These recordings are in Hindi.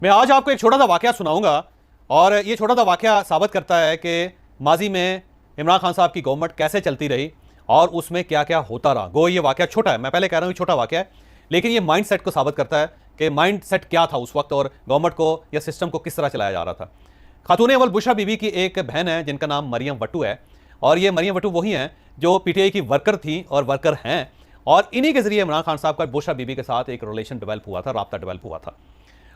मैं आज आपको एक छोटा सा वाकया सुनाऊंगा और ये छोटा सा वाकया साबित करता है कि माजी में इमरान खान साहब की गवर्नमेंट कैसे चलती रही और उसमें क्या क्या होता रहा। गो ये वाकया छोटा है, मैं पहले कह रहा हूँ छोटा वाकया है, लेकिन ये माइंड सेट को साबित करता है कि माइंड सेट क्या था उस वक्त और गवर्नमेंट को या सिस्टम को किस तरह चलाया जा रहा था। खातून अव्वल बुशरा बीबी की एक बहन है जिनका नाम मरियम वट्टू है, और ये मरियम वट्टू वही हैं जो पीटीआई की वर्कर थी और वर्कर हैं, और इन्हीं के जरिए इमरान खान साहब का बुशरा बीबी के साथ एक रिलेशन डेवलप हुआ था, राब्ता डेवलप हुआ था।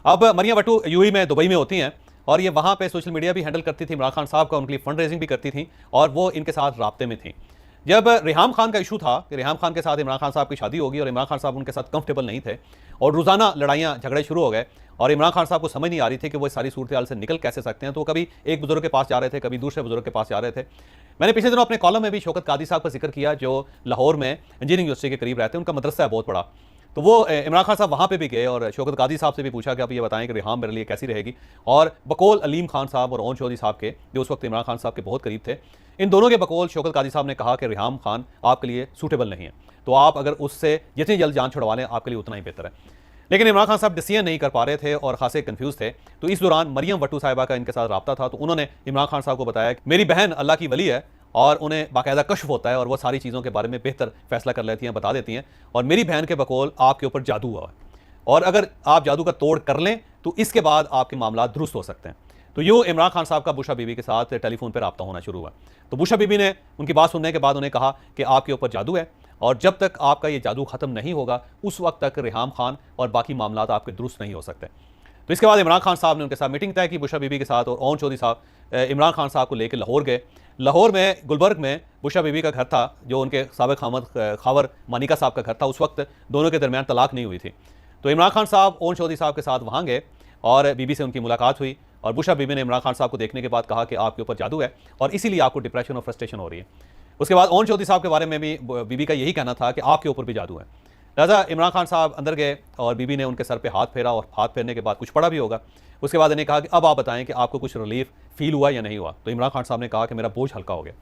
अब मरियम वट्टू यूएई में, दुबई में होती हैं और ये वहाँ पे सोशल मीडिया भी हैंडल करती थी इमरान खान साहब का, उनके लिए फंड रेजिंग भी करती थी और वो इनके साथ राब्ते में थी। जब रेहाम खान का इशू था कि रेहाम खान के साथ इमरान खान साहब की शादी होगी और इमरान खान साहब उनके साथ कंफर्टेबल नहीं थे और रोज़ाना लड़ाइयाँ झगड़े शुरू हो गए और इमरान खान साहब को समझ नहीं आ रही थी कि वो सारी सूरत हाल से निकल कैसे सकते हैं, तो कभी एक बुजुर्ग के पास जा रहे थे, कभी दूसरे बुजुर्ग के पास जा रहे थे। मैंने पिछले दिनों अपने कॉलम में भी शौकत कादी साहब का जिक्र किया जो लाहौर में इंजीनियरिंग यूनिवर्सिटी के करीब रहते हैं, उनका मदरसा है बहुत बड़ा। तो वो इमरान खान साहब वहाँ पे भी गए और शौकत कादी साहब से भी पूछा कि आप ये बताएं कि रेहाम मेरे लिए कैसी रहेगी, और बकौल अलीम खान साहब और ओन चौधरी साहब के, जो उस वक्त इमरान खान साहब के बहुत करीब थे, इन दोनों के बकौल शौकत कादी साहब ने कहा कि रेहाम खान आपके लिए सूटेबल नहीं है, तो आप अगर उससे जितनी जल्द जान छुड़वा लें आपके लिए उतना ही बेहतर है। लेकिन इमरान खान साहब डिसीजन नहीं कर पा रहे थे और खासे कंफ्यूज थे। तो इस दौरान मरियम वट्टू साहिबा का इनके साथ रब्ता था, तो उन्होंने इमरान खान साहब को बताया कि मेरी बहन अल्लाह की वली है और उन्हें बाकायदा कश्फ होता है और वो सारी चीज़ों के बारे में बेहतर फैसला कर लेती हैं, बता देती हैं, और मेरी बहन के बकौल आपके ऊपर जादू हुआ है और अगर आप जादू का तोड़ कर लें तो इसके बाद आपके मामला दुरुस्त हो सकते हैं। तो यूँ इमरान खान साहब का बुशरा बीबी के साथ टेलीफोन पर रब्ता होना शुरू हुआ। तो बुशरा बीबी ने उनकी बात सुनने के बाद उन्हें कहा कि आपके ऊपर जादू है और जब तक आपका ये जादू ख़त्म नहीं होगा उस वक्त तक रेहाम खान और बाकी मामला आपके दुरुस्त नहीं हो सकते। तो इसके बाद इमरान खान साहब ने उनके साथ मीटिंग तय की बुशरा बीबी के साथ, और ओन चौधरी साहब इमरान खान साहब को लेकर लाहौर गए। लाहौर में गुलबर्ग में बुशरा बीबी का घर था, जो उनके साबिक खावर मानिका साहब का घर था। उस वक्त दोनों के दरमियान तलाक नहीं हुई थी। तो इमरान खान साहब ओन चौधरी साहब के साथ वहाँ गए और बीबी से उनकी मुलाकात हुई और बुशरा बीबी ने इमरान खान साहब को देखने के बाद कहा कि आपके ऊपर जादू है और इसीलिए आपको डिप्रेशन और फ्रस्ट्रेशन हो रही है। उसके बाद ओन चौधरी साहब के बारे में भी बीबी का यही कहना था कि आपके ऊपर भी जादू है। लिहाजा इमरान खान साहब अंदर गए और बीबी ने उनके सर पे हाथ फेरा और हाथ फेरने के बाद कुछ पड़ा भी होगा। उसके बाद इन्हें कहा कि अब आप बताएं कि आपको कुछ रिलीफ फील हुआ या नहीं हुआ। तो इमरान खान साहब ने कहा कि मेरा बोझ हल्का हो गया।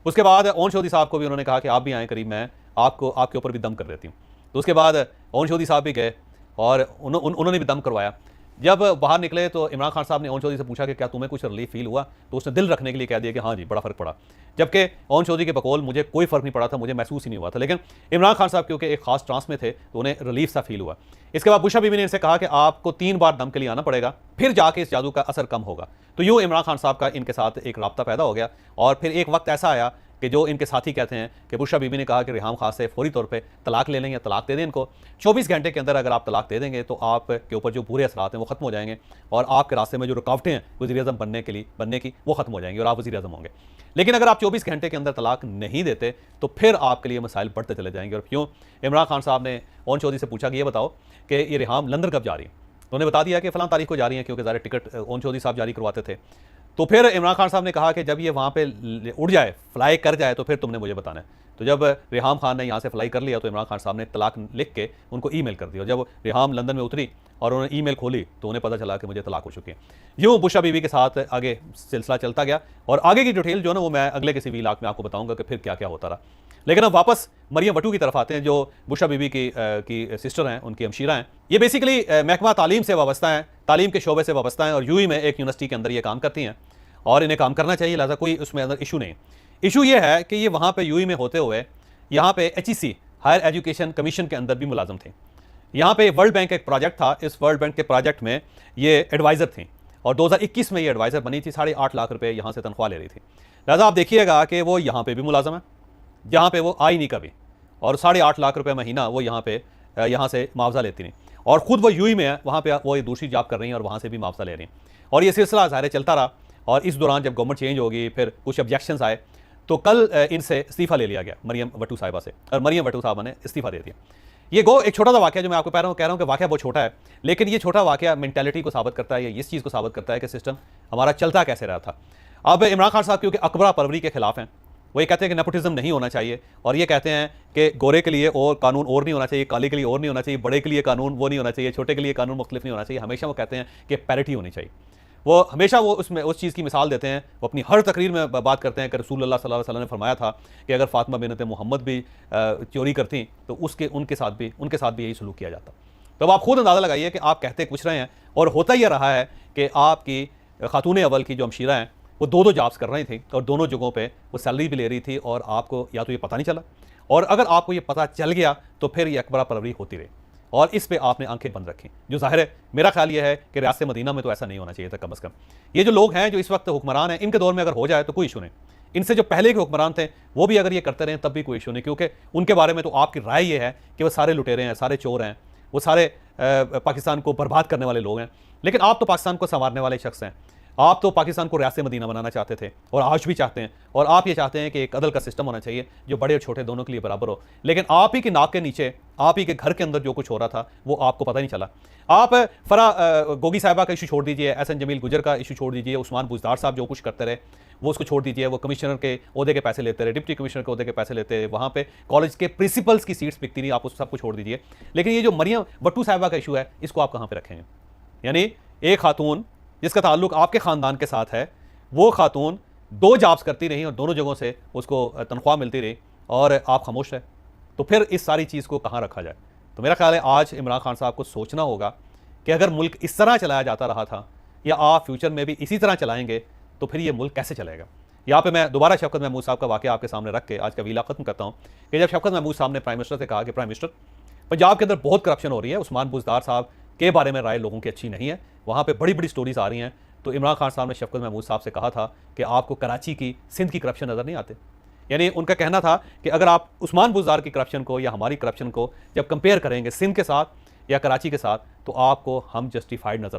उसके बाद ओन चौधरी साहब को भी उन्होंने कहा कि आप भी आएँ करीब, मैं आपको आपके ऊपर भी दम कर देती हूँ। तो उसके बाद ओन चौधरी साहब भी गए और उन्होंने भी दम करवाया। जब बाहर निकले तो इमरान खान साहब ने ओन चौधरी से पूछा कि क्या तुम्हें कुछ रिलीफ फील हुआ, तो उसने दिल रखने के लिए कह दिया कि हाँ जी बड़ा फ़र्क पड़ा। जबकि ओन चौधरी के बकौल मुझे कोई फ़र्क नहीं पड़ा था, मुझे महसूस ही नहीं हुआ था, लेकिन इमरान खान साहब क्योंकि एक खास ट्रांस में थे तो उन्हें रिलीफ सा फील हुआ। इसके बाद बुशरा बीबी ने इनसे कहा कि आपको 3 बार दम के लिए आना पड़ेगा, फिर जाके इस जादू का असर कम होगा। तो यूँ इमरान खान साहब का इनके साथ एक रब्ता पैदा हो गया और फिर एक वक्त ऐसा आया कि जो इनके साथी कहते हैं कि बुशरा बीबी ने कहा कि रेहाम खान से फौरी तौर पे तलाक ले लें या तलाक दे दें इनको। 24 घंटे के अंदर अगर आप तलाक दे देंगे तो आपके ऊपर जो बुरे असरात हैं वो खत्म हो जाएंगे और आपके रास्ते में जो रुकावटें हैं वज़ीर-ए-आज़म बनने की वो खत्म हो जाएंगी और आप वज़ीर-ए-आज़म होंगे। लेकिन अगर आप 24 घंटे के अंदर तलाक नहीं देते तो फिर आपके लिए मसाइल बढ़ते चले जाएंगे। और क्यों इमरान खान साहब ने ओन चौधरी से पूछा कि ये बताओ कि ये रेहाम लंदन कब जा रही है, तो उन्हें बता दिया कि फ़लाँ तारीख को जा रही है, क्योंकि ज़ाहिर टिकट ओन चौधरी साहब जारी करवाते थे। तो फिर इमरान खान साहब ने कहा कि जब ये वहाँ पे उड़ जाए, फ्लाई कर जाए, तो फिर तुमने मुझे बताना है। तो जब रेहाम खान ने यहाँ से फ्लाई कर लिया तो इमरान खान साहब ने तलाक लिख के उनको ईमेल कर दिया। जब रेहाम लंदन में उतरी और उन्होंने ईमेल खोली तो उन्हें पता चला कि मुझे तलाक हो चुकी है। यूँ बुशरा बीबी के साथ आगे सिलसिला चलता गया और आगे की डिटेल जो है ना वो मैं अगले किसी व्लॉग में आपको बताऊँगा कि फिर क्या क्या होता रहा। लेकिन अब वापस मरियम वट्टू की तरफ आते हैं, जो बुशरा बीबी की सिस्टर हैं, उनकी हमशीरा हैं। ये बेसिकली महकमा तालीम से वाबस्ता हैं, तालीम के शोबे से वाबस्ता हैं और यूएई में एक यूनिवर्सिटी के अंदर ये काम करती हैं और इन्हें काम करना चाहिए, लिहाजा कोई उसमें अंदर इशू नहीं। इशू ये है कि ये वहाँ पे यूएई में होते हुए यहाँ पे HEC हायर एजुकेशन कमीशन के अंदर भी मुलाजम थे। यहाँ पे वर्ल्ड बैंक का एक प्रोजेक्ट था, इस वर्ल्ड बैंक के प्रोजेक्ट में ये एडवाइज़र थी और 2021 में ये एडवाइज़र बनी थी, 8.5 लाख रुपये यहाँ से तनख्वाह ले रही थी। लिहाजा आप देखिएगा कि वो यहाँ पर भी मुलाजम है, जहाँ पर वो आई नहीं कभी, और 8.5 लाख रुपये महीना वो यहाँ से मुआवजा लेती नहीं, और ख़ुद वो यूएई में है, वहाँ पर वो दूसरी जॉब कर रही हैं और वहाँ से भी मुआवजा ले रही हैं। और ये सिलसिला ज़ाहिर चलता रहा और इस दौरान जब गवर्नमेंट चेंज होगी फिर कुछ ऑब्जेक्शंस आए तो कल इनसे इस्तीफ़ा ले लिया गया मरियम वट्टू साहिबा से, और मरियम वट्टू साहबा ने इस्तीफ़ा दे दिया। ये एक छोटा सा वाकया जो मैं आपको कह रहा हूँ कि वाकया बहुत छोटा है, लेकिन ये छोटा वाकया मेंटालिटी को साबित करता है, या इस चीज़ को साबित करता है कि सिस्टम हमारा चलता कैसे रहा था। अब इमरान खान साहब क्योंकि अकबरा परवरी के खिलाफ हैं, वो ये कहते हैं कि नेपोटिज्म नहीं होना चाहिए और ये कहते हैं कि गोरे के लिए और कानून और नहीं होना चाहिए, काले के लिए और नहीं होना चाहिए, बड़े के लिए कानून वो नहीं होना चाहिए, छोटे के लिए कानून मुख्तलिफ नहीं होना चाहिए। हमेशा वो कहते हैं कि पैरिटी होनी चाहिए। वो हमेशा वो उसमें उस चीज़ की मिसाल देते हैं, वो अपनी हर तकरीर में बात करते हैं कि रसूलुल्लाह सल्लल्लाहु अलैहि वसल्लम ने फरमाया था कि अगर फातिमा बिनत मोहम्मद भी चोरी करती तो उनके साथ भी यही सलूक किया जाता। तो अब आप खुद अंदाज़ा लगाइए कि आप कहते कुछ रहे हैं और होता यह रहा है कि आपकी खातून अव्वल की जो हमशीरा हैं वो दो जॉब्स कर रही थी और दोनों जगहों पे वो सैलरी भी ले रही थी और आपको या तो ये पता नहीं चला, और अगर आपको ये पता चल गया तो फिर ये अकबरा परवरी होती रही और इस पे आपने आंखें बंद रखी, जो जाहिर है मेरा ख्याल ये है कि रियासत मदीना में तो ऐसा नहीं होना चाहिए था। कम अज़ कम ये जो लोग हैं जो इस वक्त हुक्मरान हैं, इनके दौर में अगर हो जाए तो कोई इशू नहीं, इनसे जो पहले के हुक्मरान थे वो भी अगर ये करते रहे तब भी कोई इशू नहीं, क्योंकि उनके बारे में तो आपकी राय ये है कि वो सारे लुटेरे हैं, सारे चोर हैं, वो सारे पाकिस्तान को बर्बाद करने वाले लोग हैं। लेकिन आप तो पाकिस्तान को संवारने वाले शख्स हैं, आप तो पाकिस्तान को रियासत मदीना बनाना चाहते थे और आज भी चाहते हैं, और आप ये चाहते हैं कि एक अदल का सिस्टम होना चाहिए जो बड़े और छोटे दोनों के लिए बराबर हो। लेकिन आप ही की नाक के नीचे, आप ही के घर के अंदर जो कुछ हो रहा था वो आपको पता नहीं चला। आप फरा गोगी साहिबा का इशू छोड़ दीजिए, एहसन जमील गुजर का इशू छोड़ दीजिए, उस्मान बुज़दार साहब जो कुछ करते रहे वो उसको छोड़ दीजिए, वो कमिश्नर के ओहदे के पैसे लेते रहे, डिप्टी कमिश्नर के ओहदे के पैसे लेते रहे, वहाँ पे कॉलेज के प्रिंसिपल्स की सीट्स बिकती नहीं, आप उस सब कुछ छोड़ दीजिए। लेकिन ये जो मरियम भट्टू साहिबा का इशू है इसको आप कहाँ पर रखेंगे? यानी एक खातून जिसका ताल्लुक आपके ख़ानदान के साथ है, वो खातून दो जॉब्स करती रही और दोनों जगहों से उसको तनख्वाह मिलती रही और आप खामोश रहे, तो फिर इस सारी चीज़ को कहाँ रखा जाए? तो मेरा ख्याल है आज इमरान खान साहब को सोचना होगा कि अगर मुल्क इस तरह चलाया जाता रहा था या आप फ्यूचर में भी इसी तरह चलाएंगे तो फिर ये मुल्क कैसे चलेगा। यहाँ पे मैं दोबारा शफकत महमूद साहब का वाक़या आपके सामने रख के आज का वीला ख़त्म करता हूँ कि जब शफकत महमूद साहब ने प्राइम मिनिस्टर से कहा कि प्राइम मिनिस्टर पंजाब के अंदर बहुत करप्शन हो रही है, उस्मान बुज़दार साहब के बारे में राय लोगों की अच्छी नहीं है, वहाँ पे बड़ी बड़ी स्टोरीज आ रही हैं, तो इमरान खान साहब ने शफकत महमूद साहब से कहा था कि आपको कराची की, सिंध की करप्शन नज़र नहीं आते। यानी उनका कहना था कि अगर आप उस्मान बुज़दार की करप्शन को या हमारी करप्शन को जब कंपेयर करेंगे सिंध के साथ या कराची के साथ तो आपको हम जस्टिफाइड नज़र